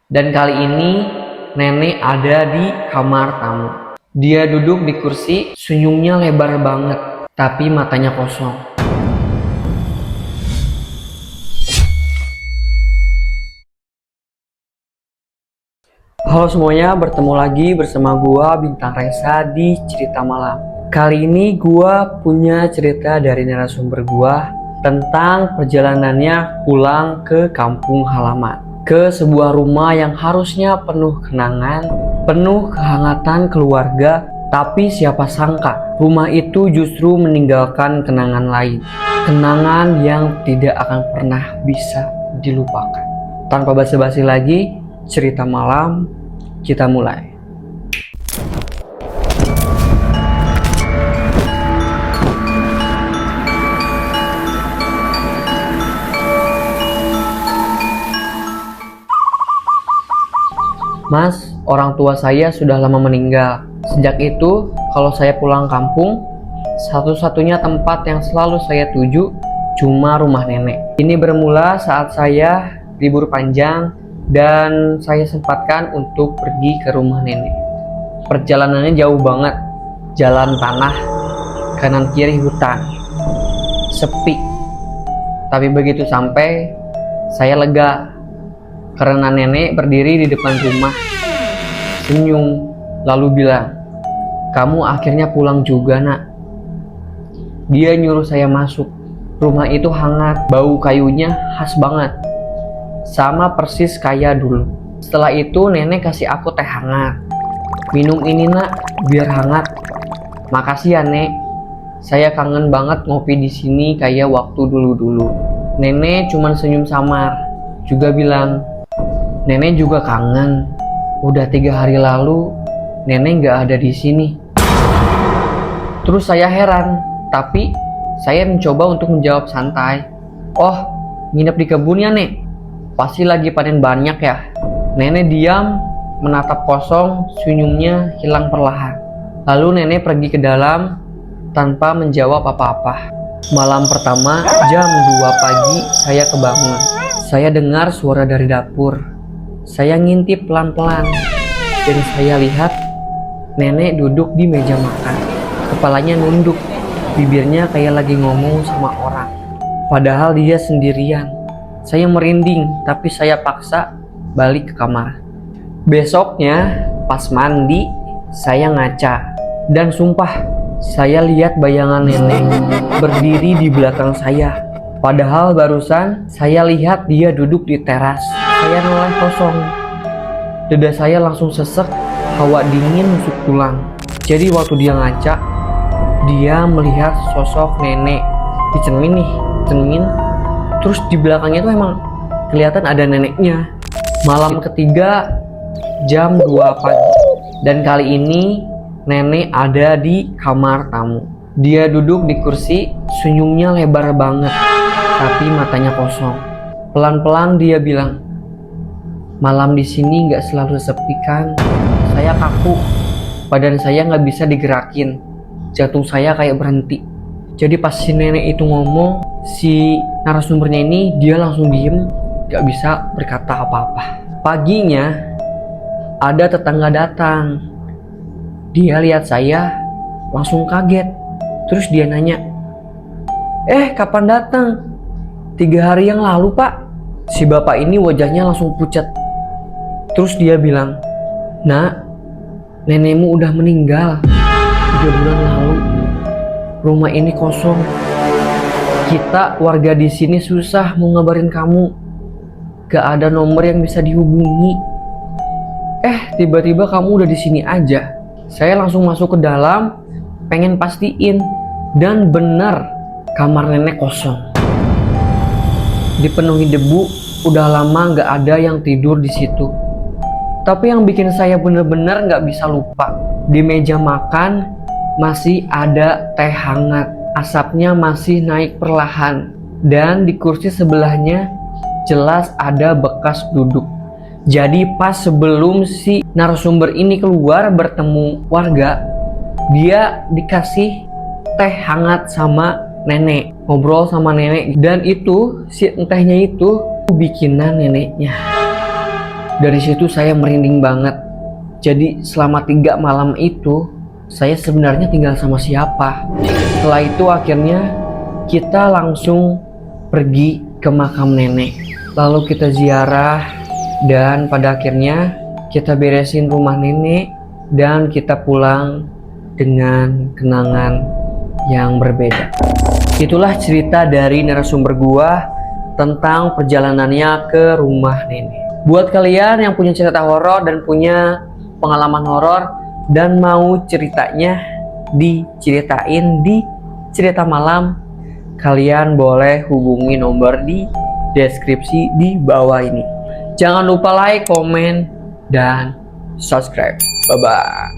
Dan kali ini nenek ada di kamar tamu. Dia duduk di kursi, senyumnya lebar banget, tapi matanya kosong. Halo semuanya, bertemu lagi bersama gua Bintang Resa di Cerita Malam. Kali ini gua punya cerita dari narasumber gua tentang perjalanannya pulang ke kampung halaman, ke sebuah rumah yang harusnya penuh kenangan, penuh kehangatan keluarga, tapi siapa sangka rumah itu justru meninggalkan kenangan lain, kenangan yang tidak akan pernah bisa dilupakan. Tanpa basa-basi lagi, cerita malam kita mulai. Mas, orang tua saya sudah lama meninggal. Sejak itu, kalau saya pulang kampung, satu-satunya tempat yang selalu saya tuju cuma rumah nenek. Ini bermula saat saya libur panjang dan saya sempatkan untuk pergi ke rumah nenek. Perjalanannya jauh banget, jalan tanah, kanan kiri hutan, sepi. Tapi begitu sampai, saya lega karena nenek berdiri di depan rumah, senyum, lalu bilang, "Kamu akhirnya pulang juga, nak." Dia nyuruh saya masuk. Rumah itu hangat, bau kayunya khas banget, sama persis kayak dulu. Setelah itu nenek kasih aku teh hangat. "Minum ini, nak, biar hangat." "Makasih ya, Nek. Saya kangen banget ngopi di sini kayak waktu dulu-dulu." Nenek cuman senyum samar, juga bilang, "Nenek juga kangen. Udah 3 hari lalu, nenek nggak ada di sini." Terus saya heran, tapi saya mencoba untuk menjawab santai. "Oh, nginep di kebun ya, Nek? Pasti lagi panen banyak ya." Nenek diam, menatap kosong, senyumnya hilang perlahan. Lalu nenek pergi ke dalam tanpa menjawab apa-apa. Malam pertama, jam 2 pagi, saya kebangun. Saya dengar suara dari dapur. Saya ngintip pelan-pelan dan saya lihat nenek duduk di meja makan. Kepalanya nunduk, bibirnya kayak lagi ngomong sama orang. Padahal dia sendirian. Saya merinding, tapi saya paksa balik ke kamar. Besoknya, pas mandi, saya ngaca. Dan sumpah, saya lihat bayangan nenek berdiri di belakang saya. Padahal barusan saya lihat dia duduk di teras. Saya noleh kosong. Dada saya langsung sesek, hawa dingin nusuk tulang. Jadi waktu dia ngaca, dia melihat sosok nenek di cermin nih, cermin. Terus di belakangnya tuh emang kelihatan ada neneknya. Malam ketiga, jam 2 pagi. Dan kali ini nenek ada di kamar tamu. Dia duduk di kursi, senyumnya lebar banget, tapi matanya kosong. Pelan-pelan dia bilang, "Malam di sini nggak selalu sepi kan?" Saya kaku, badan saya nggak bisa digerakin, jantung saya kayak berhenti. Jadi pas si nenek itu ngomong, si narasumbernya ini dia langsung diem, nggak bisa berkata apa-apa. Paginya ada tetangga datang. Dia lihat saya, langsung kaget. Terus dia nanya, "Kapan datang?" "3 hari yang lalu, Pak." Si bapak ini wajahnya langsung pucat. Terus dia bilang, "Nak, nenekmu udah meninggal 3 bulan lalu. Rumah ini kosong. Kita warga di sini susah mau ngabarin kamu. Gak ada nomor yang bisa dihubungi. Tiba-tiba kamu udah di sini aja." Saya langsung masuk ke dalam, pengen pastiin, dan benar kamar nenek kosong. Dipenuhi debu, udah lama gak ada yang tidur di situ. Tapi yang bikin saya bener-bener gak bisa lupa, di meja makan masih ada teh hangat, asapnya masih naik perlahan, dan di kursi sebelahnya jelas ada bekas duduk. Jadi pas sebelum si narasumber ini keluar bertemu warga, dia dikasih teh hangat sama nenek, ngobrol sama nenek, dan itu si tehnya itu bikinan neneknya. Dari situ saya merinding banget. Jadi selama 3 malam itu saya sebenarnya tinggal sama siapa? Setelah itu akhirnya kita langsung pergi ke makam nenek. Lalu kita ziarah dan pada akhirnya kita beresin rumah nenek dan kita pulang dengan kenangan yang berbeda. Itulah cerita dari narasumber gua tentang perjalanannya ke rumah nenek. Buat kalian yang punya cerita horor dan punya pengalaman horor dan mau ceritanya diceritain di cerita malam, kalian boleh hubungi nomor di deskripsi di bawah ini. Jangan lupa like, komen, dan subscribe. Bye-bye.